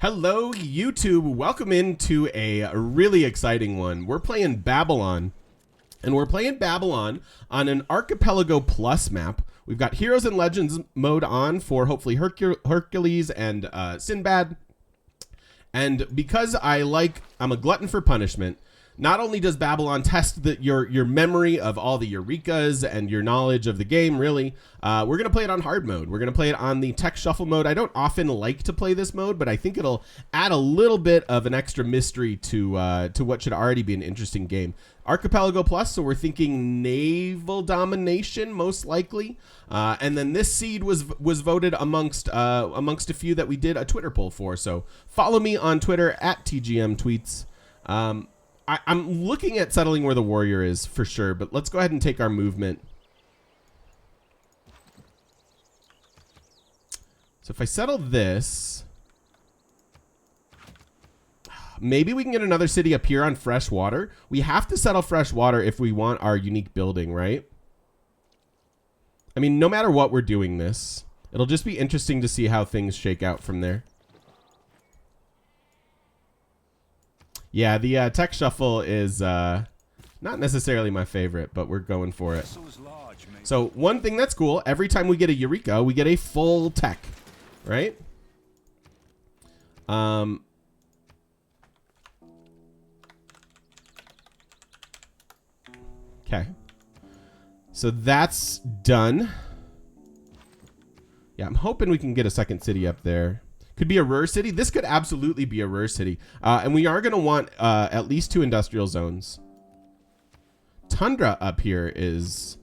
Hello, YouTube. Welcome into a really exciting one. We're playing Babylon, and we're playing Babylon on an Archipelago Plus map. We've got Heroes and Legends mode on for hopefully Hercules and Sinbad. And because I'm a glutton for punishment, not only does Babylon test your memory of all the Eurekas and your knowledge of the game, really, we're going to play it on hard mode. We're going to play it on the tech shuffle mode. I don't often like to play this mode, but I think it'll add a little bit of an extra mystery to what should already be an interesting game. Archipelago Plus, so we're thinking naval domination, most likely. And then this seed was voted amongst a few that we did a Twitter poll for. So follow me on Twitter at TGM Tweets. I'm looking at settling where the warrior is for sure, but let's go ahead and take our movement. So if I settle this, maybe we can get another city up here on fresh water. We have to settle fresh water if we want our unique building, right? I mean, no matter what we're doing this, it'll just be interesting to see how things shake out from there. Yeah, the tech shuffle is not necessarily my favorite, but we're going for it. So one thing that's cool, every time we get a Eureka, we get a full tech, right? Okay. So that's done. Yeah, I'm hoping we can get a second city up there. Could be a Ruhr city. This could absolutely be a Ruhr city. And we are going to want at least 2 industrial zones. Tundra up here is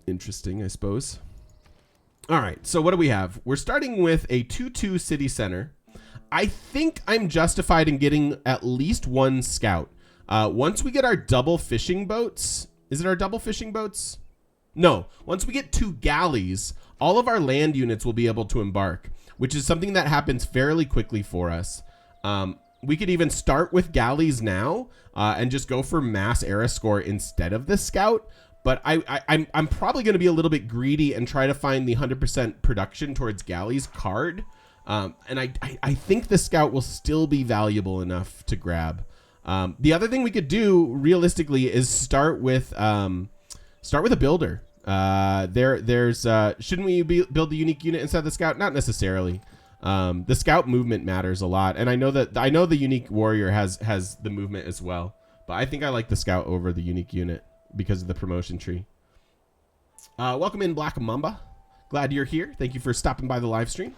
interesting, I suppose. All right, so what do we have? We're starting with a 2-2 city center. I think I'm justified in getting at least 1 scout. Once we get our double fishing boats, is it our double fishing boats? No, once we get 2 galleys, all of our land units will be able to embark, which is something that happens fairly quickly for us. We could even start with galleys now and just go for mass era score instead of the scout. But I'm probably going to be a little bit greedy and try to find the 100% production towards galleys card. And I think the scout will still be valuable enough to grab. The other thing we could do realistically is start with a builder. Shouldn't we build the unique unit instead of the scout? Not necessarily. The scout movement matters a lot, and I know the unique warrior has the movement as well, but I think I like the scout over the unique unit because of the promotion tree. Welcome in, Black Mamba. Glad you're here. Thank you for stopping by the live stream.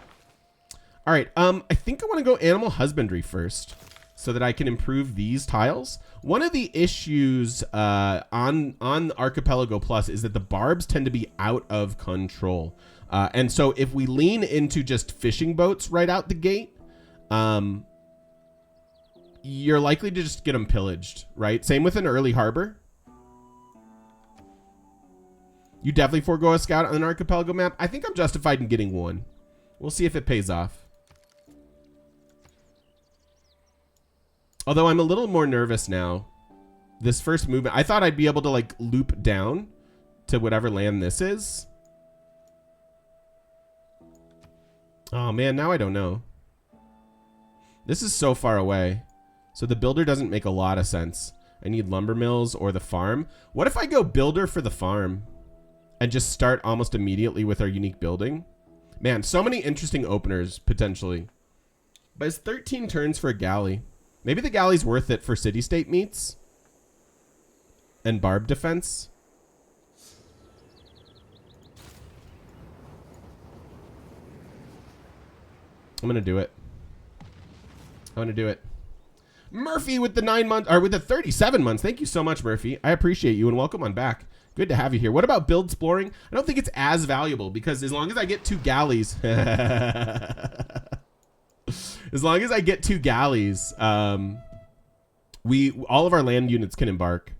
All right, I think I want to go animal husbandry first, so that I can improve these tiles. One of the issues on Archipelago Plus is that the barbs tend to be out of control. And so if we lean into just fishing boats right out the gate, you're likely to just get them pillaged, right? Same with an early harbor. You definitely forego a scout on an Archipelago map. I think I'm justified in getting 1. We'll see if it pays off. Although I'm a little more nervous now. This first movement, I thought I'd be able to like loop down to whatever land this is. Oh man, now I don't know. This is so far away. So the builder doesn't make a lot of sense. I need lumber mills or the farm. What if I go builder for the farm and just start almost immediately with our unique building? Man, so many interesting openers potentially. But it's 13 turns for a galley. Maybe the galley's worth it for city-state meets and barb defense. I'm gonna do it. Murphy with the 9 months, or with the 37 months. Thank you so much, Murphy. I appreciate you and welcome on back. Good to have you here. What about build exploring? I don't think it's as valuable because as long as I get 2 galleys. As long as I get 2 galleys, all of our land units can embark.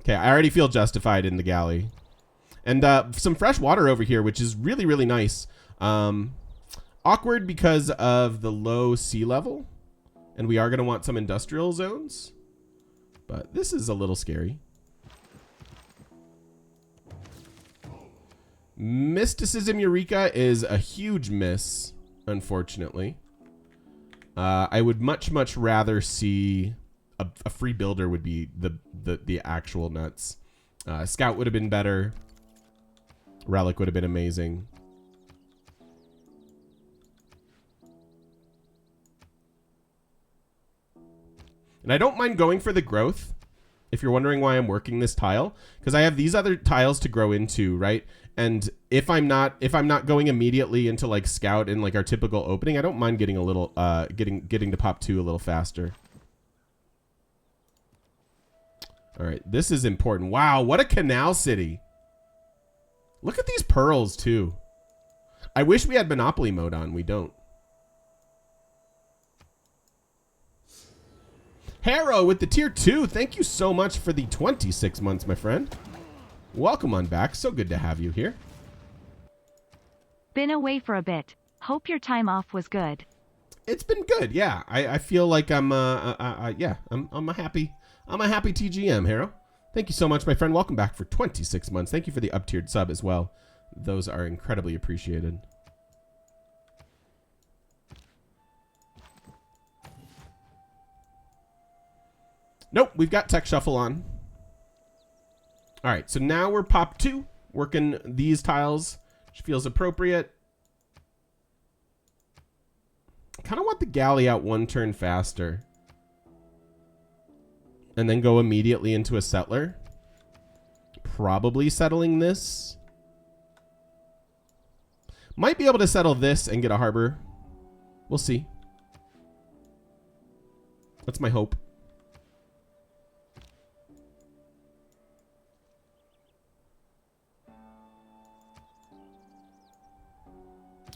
Okay, I already feel justified in the galley. And some fresh water over here, which is really, really nice. Awkward because of the low sea level. And we are going to want some industrial zones. But this is a little scary. Mysticism Eureka is a huge miss, unfortunately. I would much rather see a free builder would be the actual nuts. Scout would have been better. Relic would have been amazing. And I don't mind going for the growth, if you're wondering why I'm working this tile, because I have these other tiles to grow into, right? And if I'm not going immediately into like Scout and like our typical opening, I don't mind getting a little getting to pop 2 a little faster. All right, this is important. Wow, what a canal city. Look at these pearls too. I wish we had Monopoly mode on. We don't. Harrow with the tier 2. Thank you so much for the 26 months, my friend. Welcome on back. So good to have you here. Been away for a bit. Hope your time off was good. It's been good. Yeah. I feel like I'm a happy TGM, Harrow. Thank you so much, my friend. Welcome back for 26 months. Thank you for the up-tiered sub as well. Those are incredibly appreciated. Nope, we've got Tech Shuffle on. All right, so now we're pop 2, working these tiles, which feels appropriate. I kind of want the galley out 1 turn faster. And then go immediately into a settler. Probably settling this. Might be able to settle this and get a harbor. We'll see. That's my hope.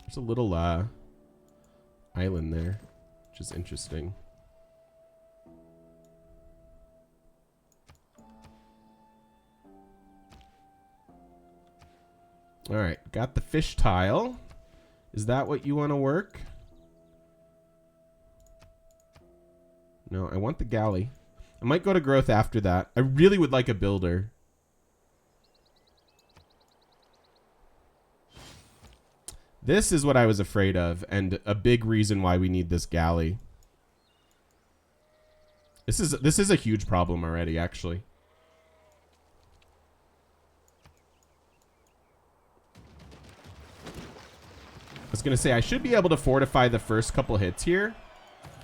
There's a little island there, which is interesting. All right, got the fish tile. Is that what you want to work? No, I want the galley. I might go to growth after that. I really would like a builder. This is what I was afraid of, and a big reason why we need this galley. This is a huge problem already, actually. I was going to say, I should be able to fortify the first couple hits here,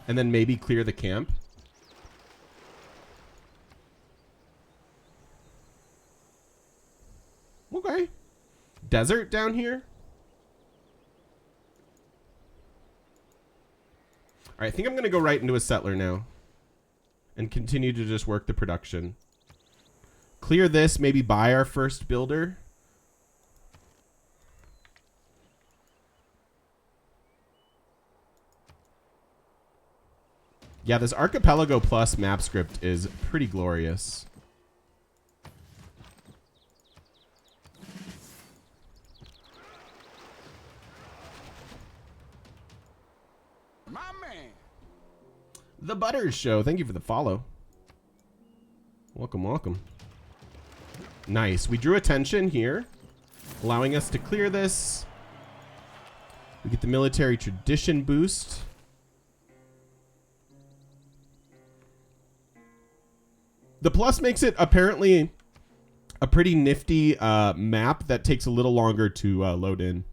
and then maybe clear the camp. Okay. Desert down here. All right, I think I'm going to go right into a settler now and continue to just work the production. Clear this, maybe buy our first builder. Yeah, this Archipelago Plus map script is pretty glorious. My man. The Butters Show. Thank you for the follow. Welcome, welcome. Nice. We drew attention here, allowing us to clear this. We get the military tradition boost. The plus makes it apparently a pretty nifty map that takes a little longer to load in.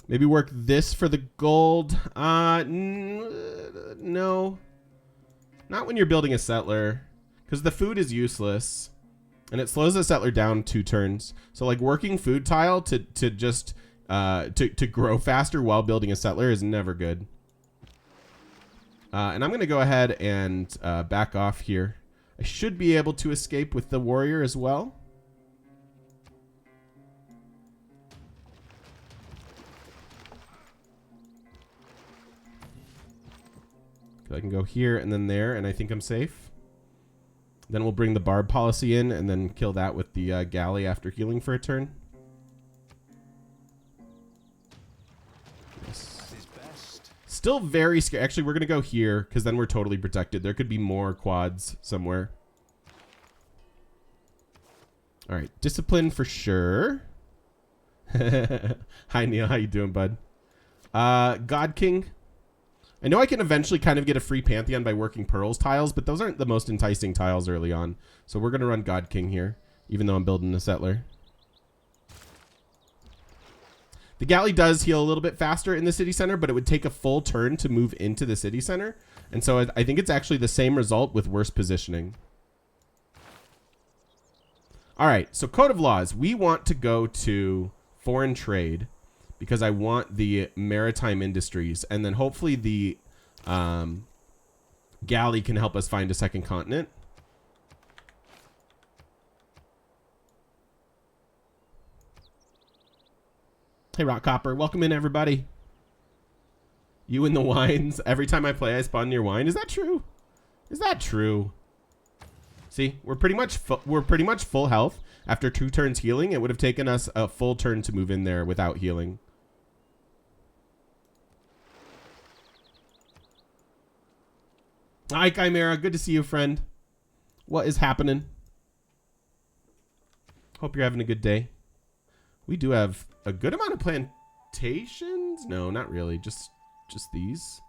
Maybe work this for the gold. No. Not when you're building a settler, because the food is useless and it slows the settler down 2 turns. So like working food tile to just to grow faster while building a settler is never good. And I'm going to go ahead and back off here. I should be able to escape with the warrior as well. I can go here and then there, and I think I'm safe. Then we'll bring the barb policy in and then kill that with the galley after healing for a turn. Still very scared. Actually, we're going to go here because then we're totally protected. There could be more quads somewhere. All right, discipline for sure. Hi Neil, how you doing, bud? God King. I know I can eventually kind of get a free Pantheon by working Pearls tiles, but those aren't the most enticing tiles early on. So we're going to run God King here, even though I'm building a settler. The galley does heal a little bit faster in the city center, but it would take a full turn to move into the city center. And so I think it's actually the same result with worse positioning. All right, so Code of Laws. We want to go to foreign trade because I want the maritime industries, and then hopefully the galley can help us find a second continent. Hey, Rock Copper. Welcome in, everybody. You and the wines. Every time I play, I spawn near wine. Is that true? Is that true? See, we're pretty much full health. After 2 turns healing, it would have taken us a full turn to move in there without healing. Hi, Chimera. Good to see you, friend. What is happening? Hope you're having a good day. We do have a good amount of plantations. No, not really. Just these.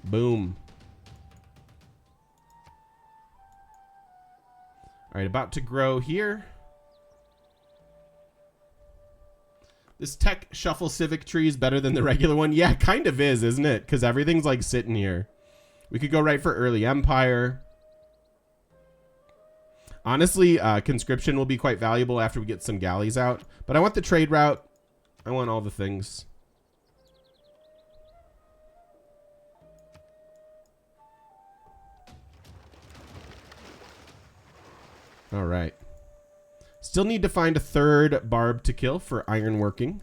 Boom. All right, about to grow here. This tech shuffle civic tree is better than the regular one. Yeah, it kind of is, isn't it? Because everything's like sitting here. We could go right for early empire. Honestly, conscription will be quite valuable after we get some galleys out. But I want the trade route. I want all the things. All right. Still need to find a third barb to kill for iron working.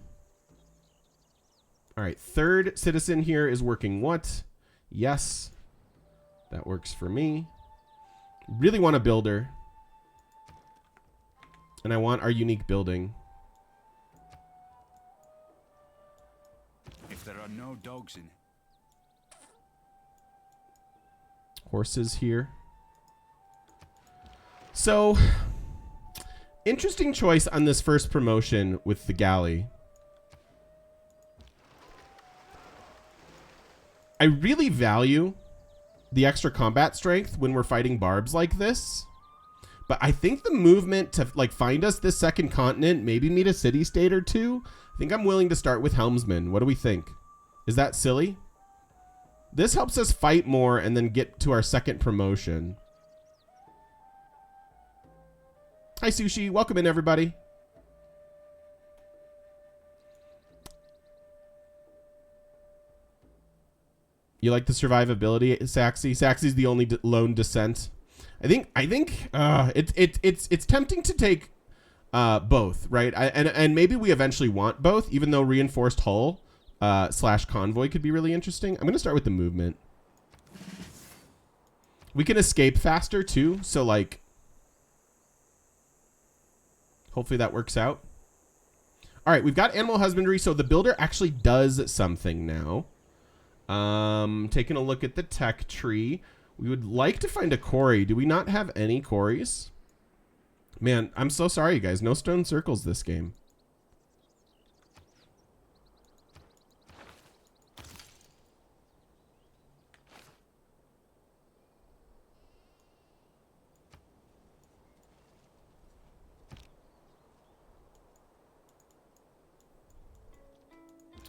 All right. Third citizen here is working what? Yes. That works for me. Really want a builder. And I want our unique building. If there are no dogs in. Horses here. So, interesting choice on this first promotion with the galley. I really value the extra combat strength when we're fighting barbs like this. But I think the movement to like find us this second continent, maybe meet a city state or two, I think I'm willing to start with Helmsman. What do we think? Is that silly? This helps us fight more and then get to our second promotion. Hi, Sushi. Welcome in, everybody. You like the survivability, Saxy? Saxy's the only lone descent. I think it's tempting to take both, right? And maybe we eventually want both, even though reinforced hull / convoy could be really interesting. I'm gonna start with the movement. We can escape faster too, so like hopefully that works out. All right, we've got animal husbandry, so the builder actually does something now. Taking a look at the tech tree. We would like to find a quarry. Do we not have any quarries? Man, I'm so sorry, you guys. No stone circles this game.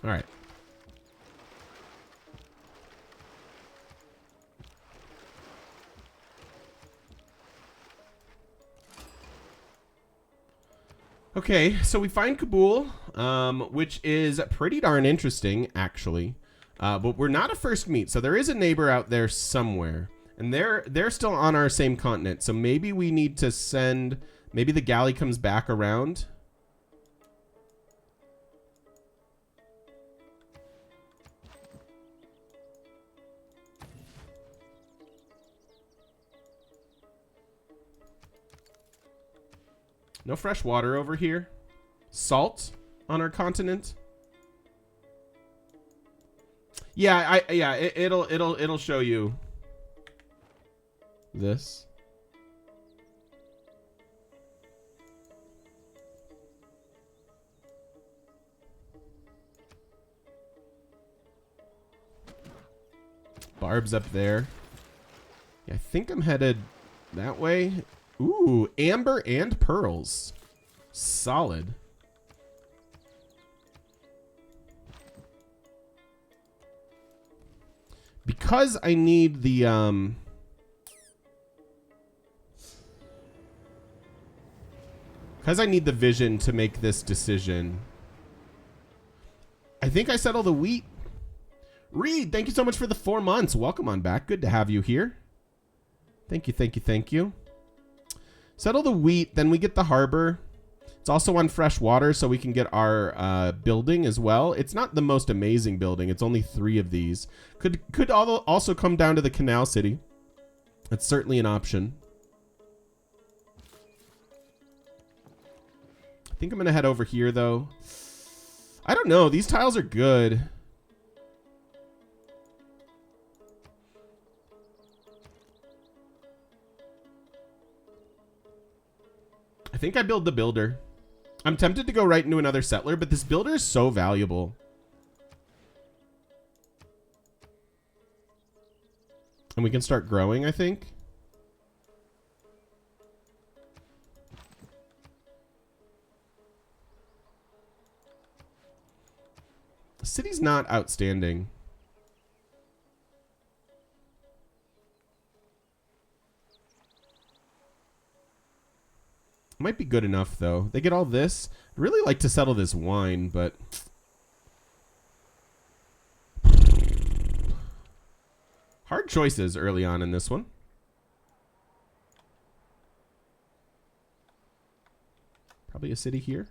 All right. Okay, so we find Kabul, which is pretty darn interesting, actually. But we're not a first meet, so there is a neighbor out there somewhere. And they're still on our same continent, so maybe we need to send... Maybe the galley comes back around. No fresh water over here. Salt on our continent. Yeah, it'll show you this. Barb's up there. Yeah, I think I'm headed that way. Ooh, amber and pearls. Solid. Because I need the vision to make this decision. I think I settle the wheat. Reed, thank you so much for the 4 months. Welcome on back. Good to have you here. Thank you, thank you, thank you. Settle the wheat, then we get the harbor. It's also on fresh water, so we can get our building as well. It's not the most amazing building. It's only 3 of these. Could also come down to the canal city. That's certainly an option. I think I'm going to head over here, though. I don't know. These tiles are good. I think I build the builder. I'm tempted to go right into another settler, but this builder is so valuable. And we can start growing, I think. The city's not outstanding. Might be good enough, though. They get all this. I'd really like to settle this wine, but... hard choices early on in this one. Probably a city here.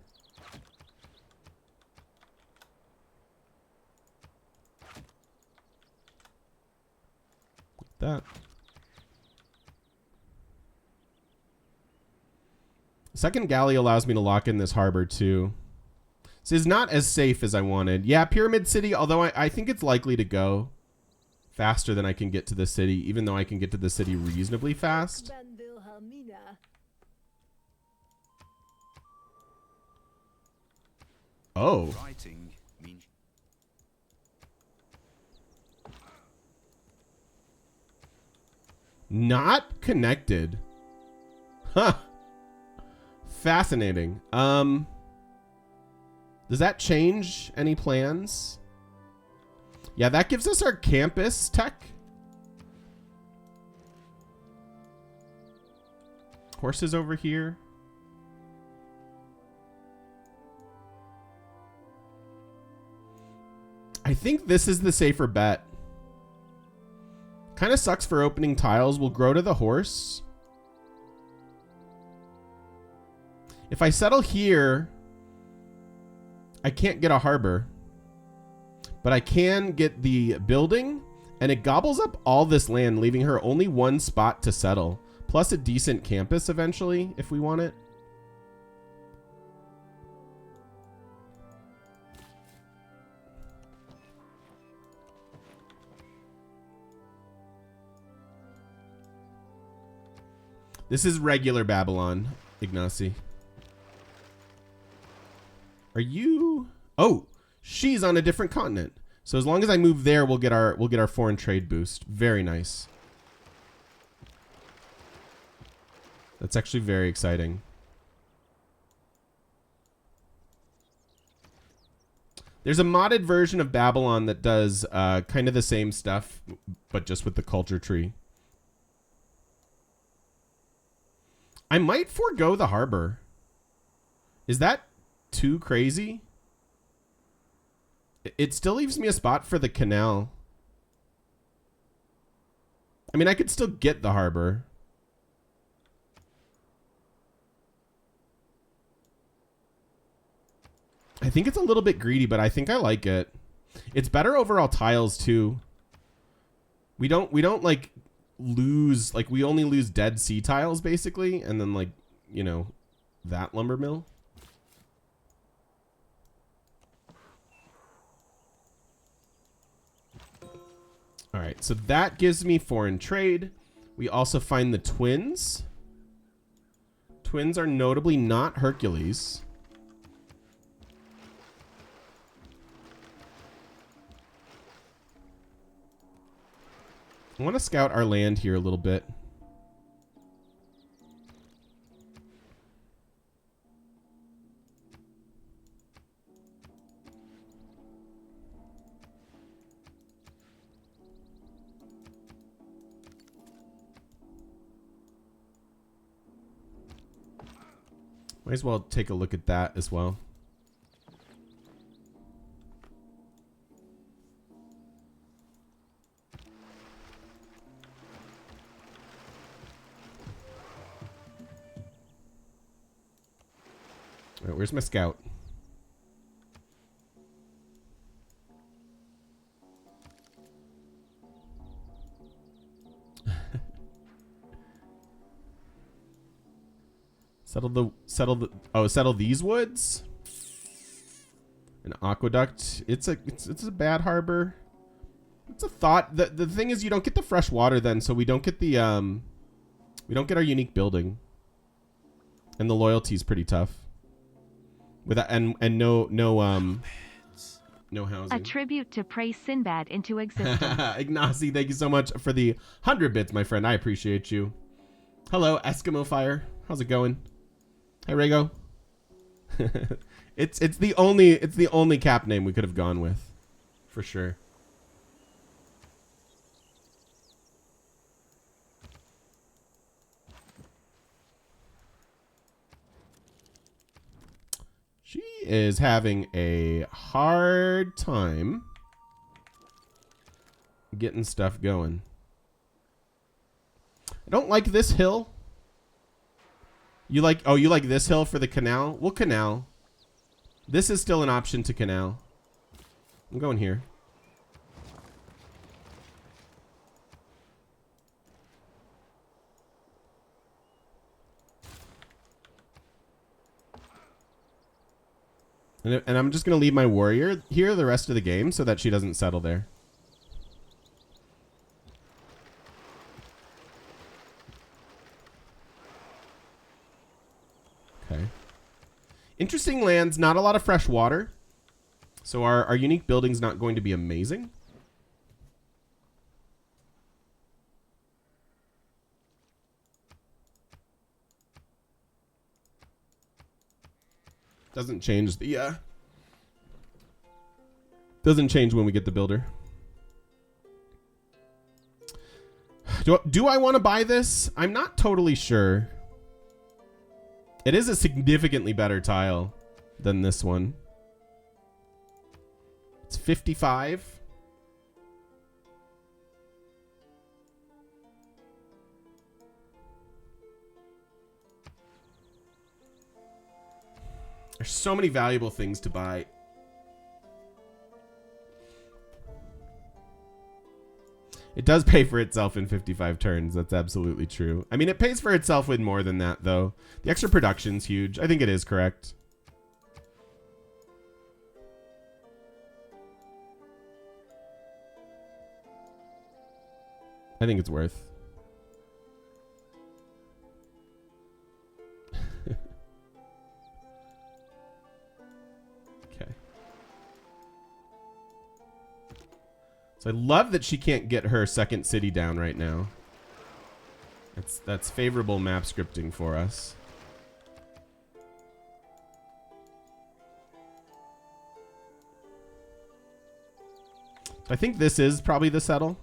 Like that. Second galley allows me to lock in this harbor too. This is not as safe as I wanted. Yeah, Pyramid City, although I think it's likely to go faster than I can get to the city, even though I can get to the city reasonably fast. Oh. Not connected. Huh. Fascinating. Does that change any plans? Yeah, that gives us our campus tech. Horses over here. I think this is the safer bet. Kind of sucks for opening tiles. We'll grow to the horse. If I settle here, I can't get a harbor. But I can get the building, and it gobbles up all this land, leaving her only 1 spot to settle. Plus a decent campus eventually, if we want it. This is regular Babylon, Ignacy. Are you? Oh, she's on a different continent. So as long as I move there, we'll get our foreign trade boost. Very nice. That's actually very exciting. There's a modded version of Babylon that does kind of the same stuff, but just with the culture tree. I might forego the harbor. Is that too crazy? It still leaves me a spot for the canal. I mean, I could still get the harbor. I think it's a little bit greedy, but I think I like it. It's better overall tiles too. We don't like lose, like we only lose Dead Sea tiles basically, and then like, you know, that lumber mill. All right, so that gives me foreign trade. We also find the twins. Twins are notably not Hercules. I want to scout our land here a little bit. Might as well take a look at that as well. All right, where's my scout? Settle these woods? An aqueduct. It's a bad harbor. It's a thought. The thing is you don't get the fresh water then, so we don't get the we don't get our unique building. And the loyalty is pretty tough. With that, and no housing. A tribute to praise Sinbad into existence. Ignacy, thank you so much for the 100 bits, my friend. I appreciate you. Hello, Eskimo Fire. How's it going? Hey, Rego. It's the only cap name we could have gone with, for sure. She is having a hard time getting stuff going. I don't like this hill. You like this hill for the canal? Well, canal. This is still an option to canal. I'm going here. And I'm just going to leave my warrior here the rest of the game so that she doesn't settle there. Okay. Interesting lands, not a lot of fresh water. So our unique building's not going to be amazing. Doesn't change the doesn't change when we get the builder. Do I want to buy this? I'm not totally sure. It is a significantly better tile than this one. It's 55. There's so many valuable things to buy. It does pay for itself in 55 turns. That's absolutely true. I mean, it pays for itself with more than that, though. The extra production's huge. I think it is correct. I think it's worth. Okay. So I love that she can't get her second city down right now. That's favorable map scripting for us. I think this is probably the settle.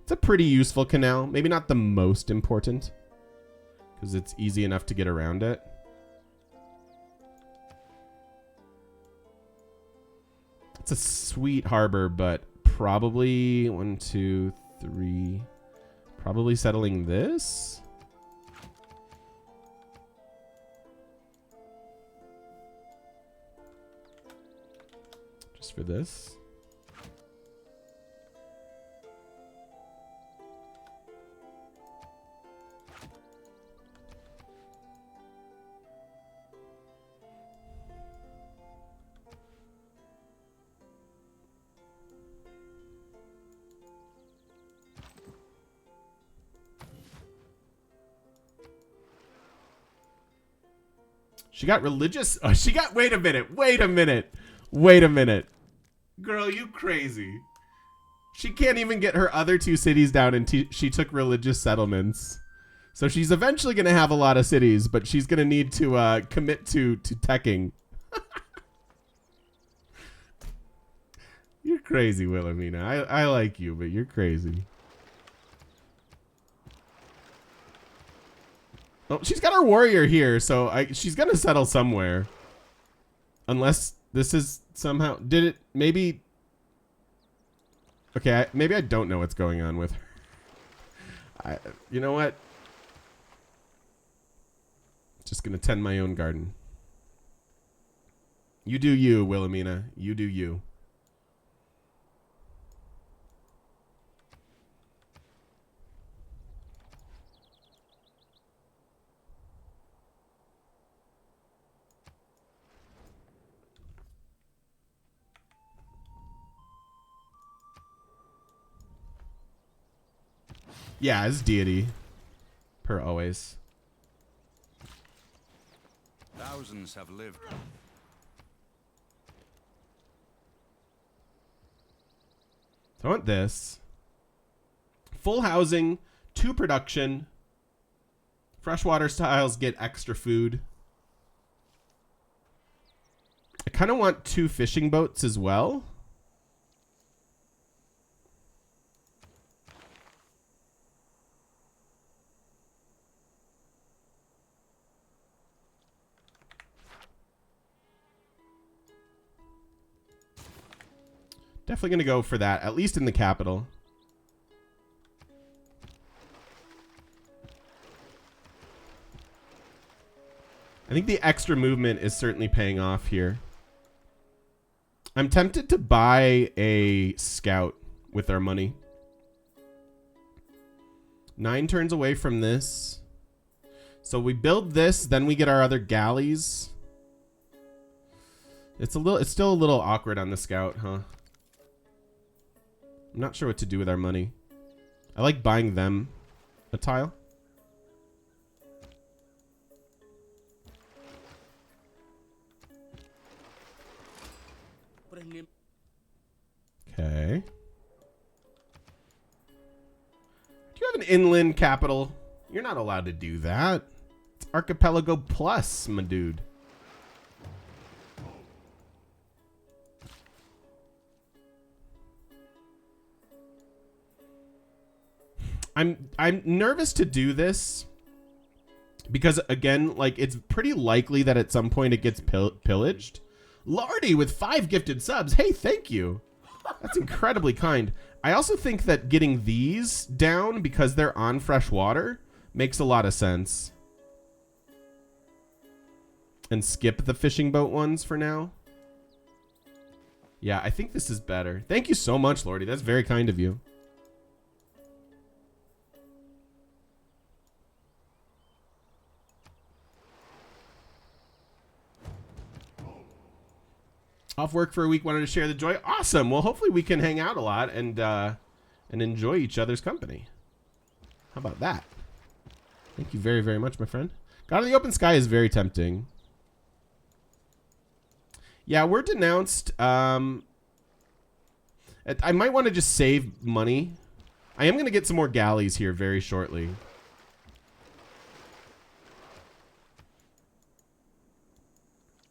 It's a pretty useful canal. Maybe not the most important, because it's easy enough to get around it. It's a sweet harbor, but probably 1, 2, 3. Probably settling this. Just for this. She got religious. Oh, she got. Wait a minute. Wait a minute. Wait a minute. Girl, you crazy. She can't even get her other 2 cities down, and she took religious settlements. So she's eventually going to have a lot of cities, but she's going to need to commit to teching. You're crazy, Wilhelmina. I like you, but you're crazy. Oh, she's got her warrior here, so she's going to settle somewhere. Unless this is somehow... Did it... Maybe... Okay, maybe I don't know what's going on with her. You know what? Just going to tend my own garden. You do you, Wilhelmina. You do you. Yeah, it's deity. Per always. Thousands have lived. I want this. Full housing, 2 production. Freshwater styles get extra food. I kind of want 2 fishing boats as well. Definitely going to go for that, at least in the capital. I think the extra movement is certainly paying off here. I'm tempted to buy a scout with our money. 9 turns away from this. So we build this, then we get our other galleys. It's still a little awkward on the scout, huh? I'm not sure what to do with our money. I like buying them a tile. Okay. Do you have an inland capital? You're not allowed to do that. It's Archipelago Plus, my dude. I'm nervous to do this because, again, like, it's pretty likely that at some point it gets pillaged. Lardy with 5 gifted subs. Hey, thank you. That's incredibly kind. I also think that getting these down because they're on fresh water makes a lot of sense. And skip the fishing boat ones for now. Yeah, I think this is better. Thank you so much, Lordy. That's very kind of you. Off work for a week, wanted to share the joy. Awesome. Well, hopefully we can hang out a lot and enjoy each other's company. How about that? Thank you very, very much, my friend. God of the Open Sky is very tempting. Yeah, we're denounced. I might want to just save money. I am going to get some more galleys here very shortly.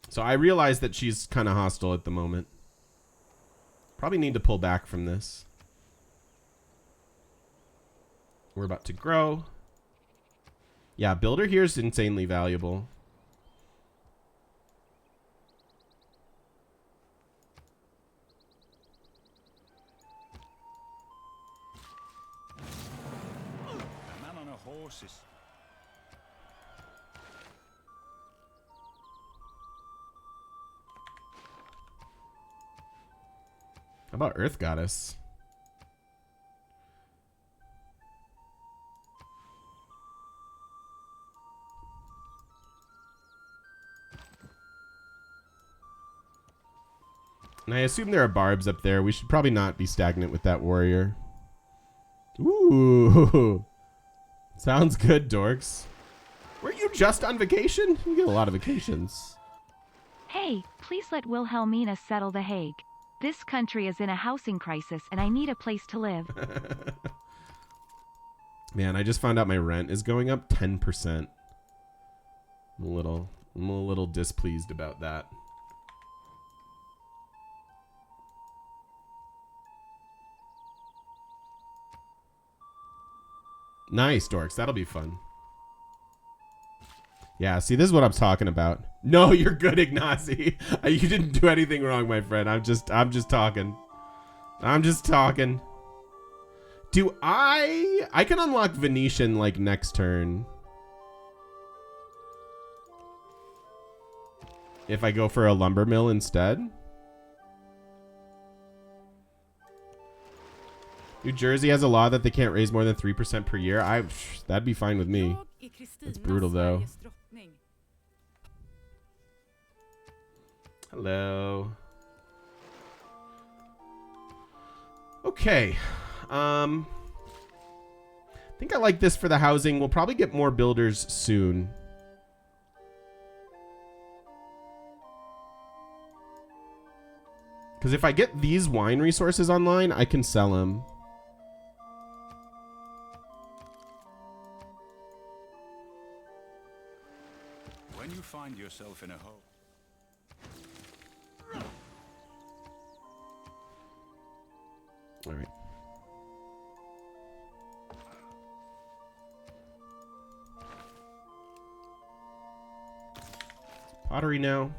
So I realize that she's kind of hostile at the moment. Probably need to pull back from this. We're about to grow. Yeah, builder here is insanely valuable. A man on a horse is... How about Earth Goddess? And I assume there are barbs up there. We should probably not be stagnant with that warrior. Ooh. Sounds good, dorks. Were you just on vacation? You get a lot of vacations. Hey, please let Wilhelmina settle The Hague. This country is in a housing crisis and I need a place to live. Man, I just found out my rent is going up 10%. I'm a little displeased about that. Nice, dorks. That'll be fun. Yeah, see, this is what I'm talking about. No, you're good, Ignacy. You didn't do anything wrong, my friend. I'm just talking. I'm just talking. Do I can unlock Venetian like next turn. If I go for a lumber mill instead. New Jersey has a law that they can't raise more than 3% per year. That'd be fine with me. It's brutal though. Hello. Okay. I think I like this for the housing. We'll probably get more builders soon. Because if I get these wine resources online, I can sell them. When you find yourself in a hole. All right. Pottery now.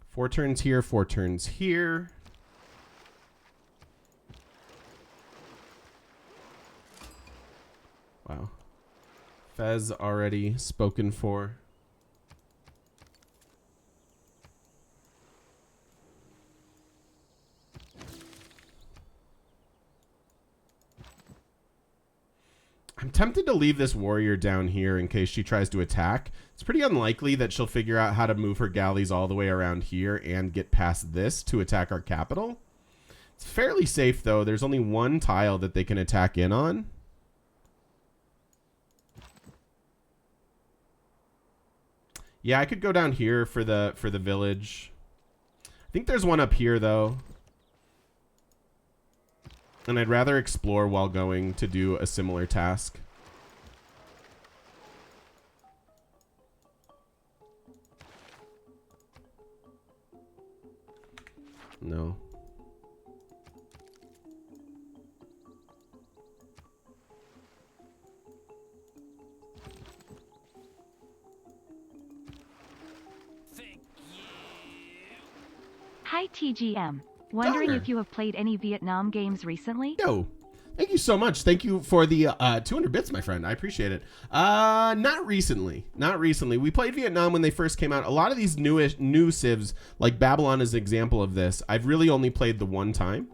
Four turns here, 4 turns here. Wow. Fez already spoken for. I'm tempted to leave this warrior down here in case she tries to attack. It's pretty unlikely that she'll figure out how to move her galleys all the way around here and get past this to attack our capital. It's fairly safe, though. There's only one tile that they can attack in on. Yeah, I could go down here for the village. I think there's one up here, though. And I'd rather explore while going to do a similar task. No. Hi TGM. Wondering Donner. if you have played any Vietnam games recently? No. Thank you so much. Thank you for the 200 bits, my friend. I appreciate it. Not recently. Not recently. We played Vietnam when they first came out. A lot of these new civs, like Babylon is an example of this, I've really only played the one time.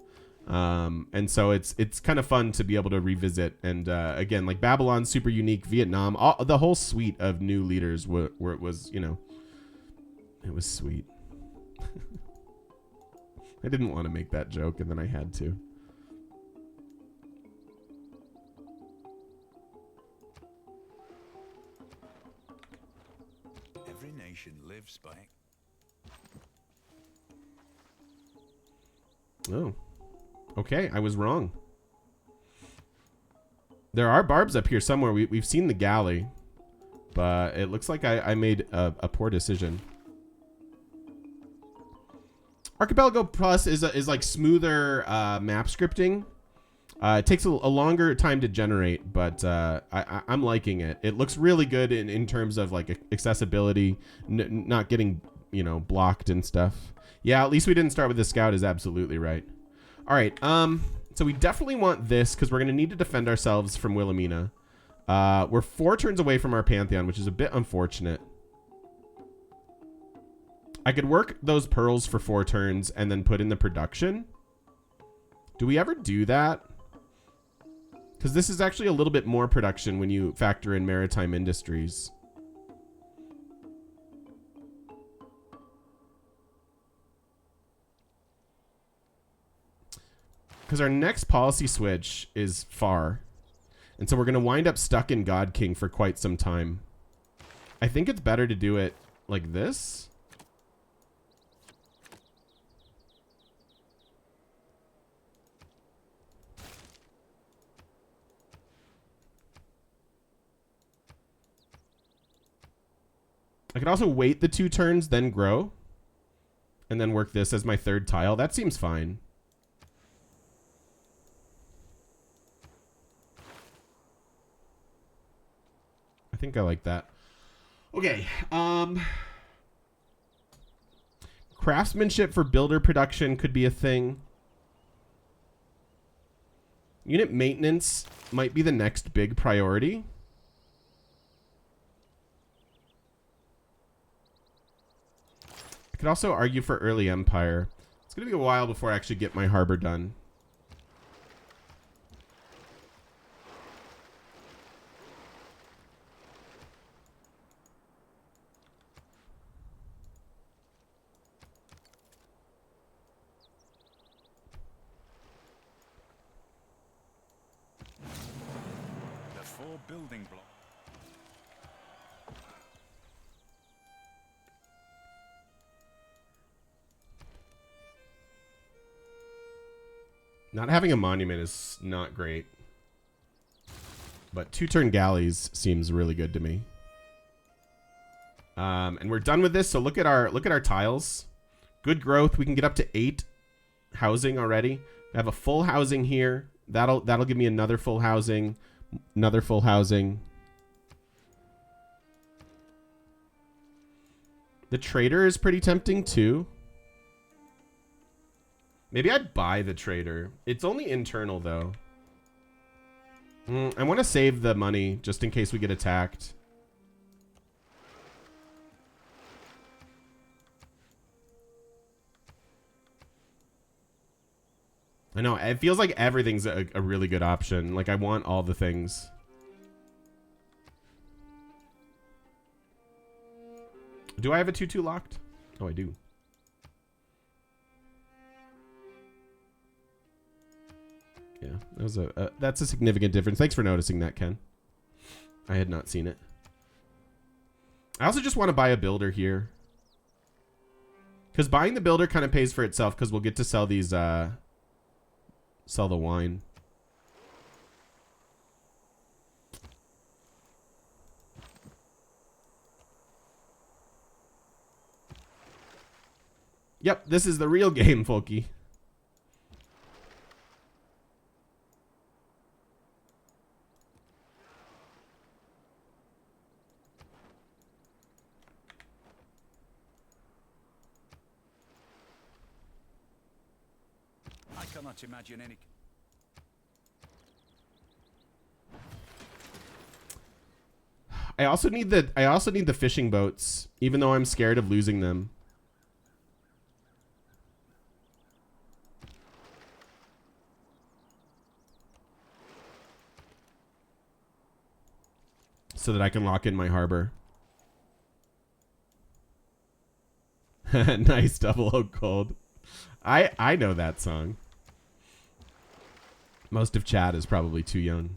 And so it's kind of fun to be able to revisit. And again, like Babylon, super unique. Vietnam, the whole suite of new leaders where it was, you know, it was sweet. I didn't want to make that joke, and then I had to. Every nation lives by. Oh. Okay, I was wrong. There are barbs up here somewhere. We've seen the galley, but it looks like I made a poor decision. Archipelago Plus is like smoother map scripting. It takes a longer time to generate, but I'm liking it. It looks really good in terms of like accessibility, not getting, you know, blocked and stuff. Yeah, at least we didn't start with the scout is absolutely right. All right, so we definitely want this because we're going to need to defend ourselves from Wilhelmina. We're 4 turns away from our Pantheon, which is a bit unfortunate. I could work those pearls for 4 turns and then put in the production. Do we ever do that? Because this is actually a little bit more production when you factor in maritime industries. Because our next policy switch is far. And so we're going to wind up stuck in God King for quite some time. I think it's better to do it like this. I could also wait the 2 turns, then grow. And then work this as my 3rd tile. That seems fine. I think I like that. Okay. Craftsmanship for builder production could be a thing. Unit maintenance might be the next big priority. I could also argue for early empire. It's going to be a while before I actually get my harbor done. The 4 building blocks. Not having a monument is not great. But 2-turn galleys seems really good to me. And we're done with this, so look at our tiles. Good growth. We can get up to 8 housing already. We have a full housing here. That'll give me another full housing. Another full housing. The trader is pretty tempting too. Maybe I'd buy the trader. It's only internal, though. I want to save the money just in case we get attacked. I know. It feels like everything's a really good option. Like, I want all the things. Do I have a 2-2 locked? Oh, I do. Yeah, that was that's a significant difference. Thanks for noticing that, Ken. I had not seen it. I also just want to buy a builder here. Because buying the builder kind of pays for itself because we'll get to sell these, sell the wine. Yep, this is the real game, Folky. I cannot imagine any. I also need the fishing boats, even though I'm scared of losing them. So that I can lock in my harbor. Nice double oak cold. I know that song. Most of chat is probably too young.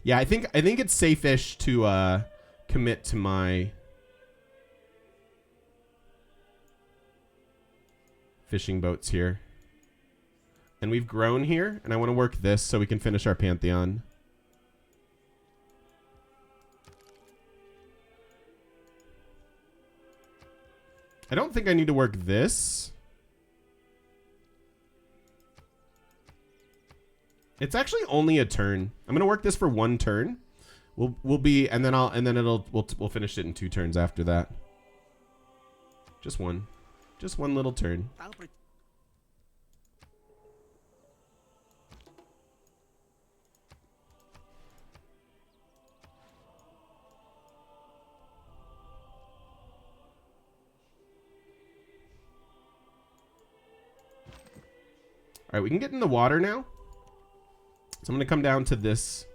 Yeah, I think it's safe-ish to commit to my fishing boats here. And we've grown here, and I want to work this so we can finish our Pantheon. I don't think I need to work this. It's actually only a turn. I'm gonna work this for 1 turn. We'll be, and then we'll finish it in 2 turns after that. Just one little turn. All right, we can get in the water now. So I'm going to come down to this.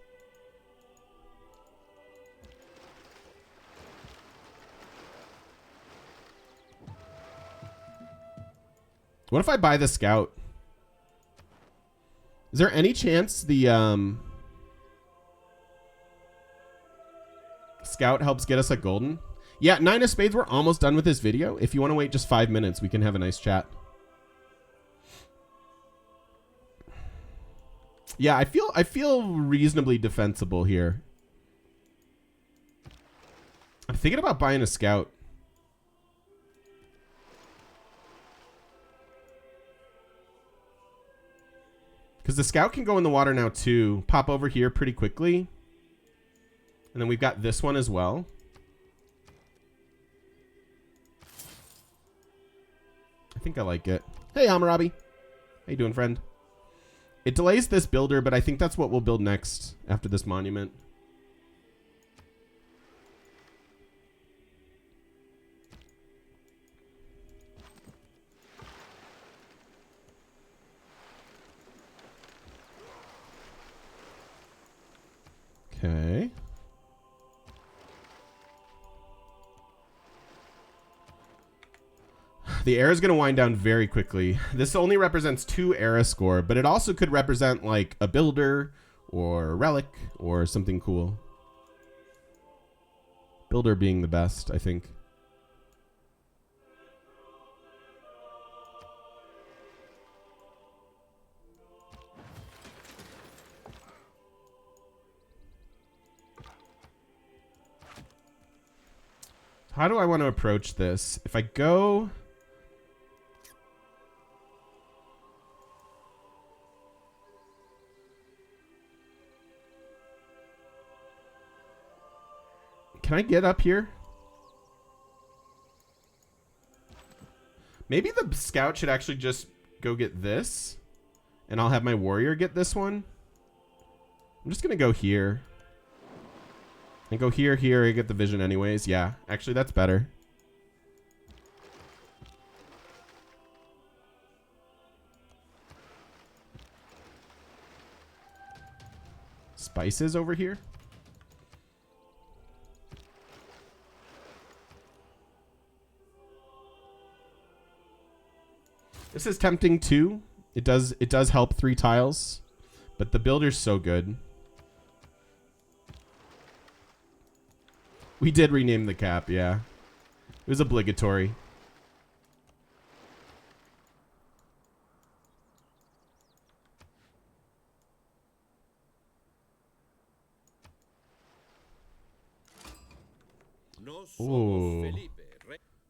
What if I buy the scout? Is there any chance the scout helps get us a golden? Yeah, 9 of spades, we're almost done with this video. If you want to wait just 5 minutes, we can have a nice chat. Yeah, I feel reasonably defensible here. I'm thinking about buying a scout. Because the scout can go in the water now too. Pop over here pretty quickly. And then we've got this one as well. I think I like it. Hey, Hammurabi. How you doing, friend? It delays this builder, but I think that's what we'll build next after this monument. Okay. The era is going to wind down very quickly. This only represents 2 era score, but it also could represent like a builder or a relic or something cool. Builder being the best, I think. How do I want to approach this? If I go... Can I get up here? Maybe the scout should actually just go get this. And I'll have my warrior get this one. I'm just going to go here. And go here, here, I get the vision anyways. Yeah, actually that's better. Spices over here. This is tempting too. It does help 3 tiles, but the builder's so good. We did rename the cap, yeah. It was obligatory. Ooh.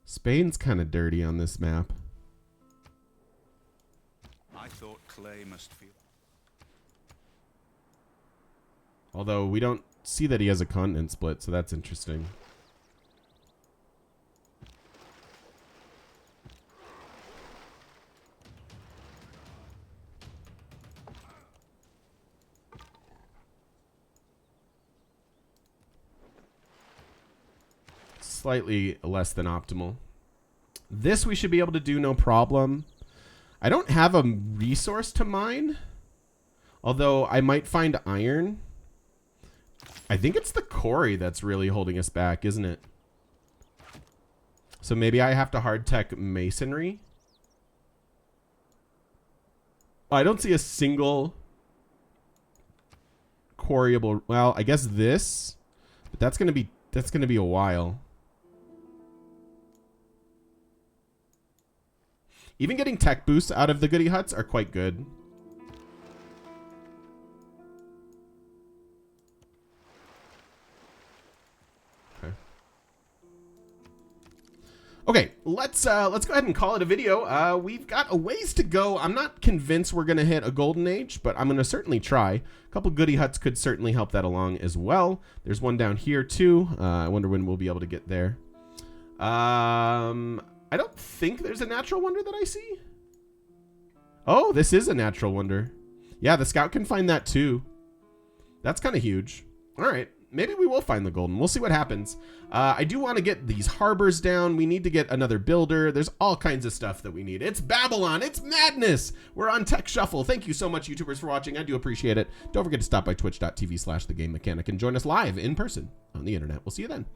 Spain's kind of dirty on this map. I thought clay must feel. Although we don't see that he has a continent split, so that's interesting. Slightly less than optimal. This we should be able to do no problem. I don't have a resource to mine, although I might find iron. I think it's the quarry that's really holding us back, isn't it? So maybe I have to hard tech masonry. Oh, I don't see a single quarryable. Well, I guess this, but that's gonna be a while. Even getting tech boosts out of the goody huts are quite good. Okay, let's go ahead and call it a video. We've got a ways to go. I'm not convinced we're gonna hit a golden age, but I'm gonna certainly try. A couple goody huts could certainly help that along as well. There's one down here too. I wonder when we'll be able to get there. I don't think there's a natural wonder that I see. Oh, this is a natural wonder. Yeah, the scout can find that too. That's kind of huge. All right. Maybe we will find the golden. We'll see what happens. I do want to get these harbors down. We need to get another builder. There's all kinds of stuff that we need. It's Babylon. It's madness. We're on Tech Shuffle. Thank you so much, YouTubers, for watching. I do appreciate it. Don't forget to stop by twitch.tv/thegamemechanic and join us live in person on the internet. We'll see you then.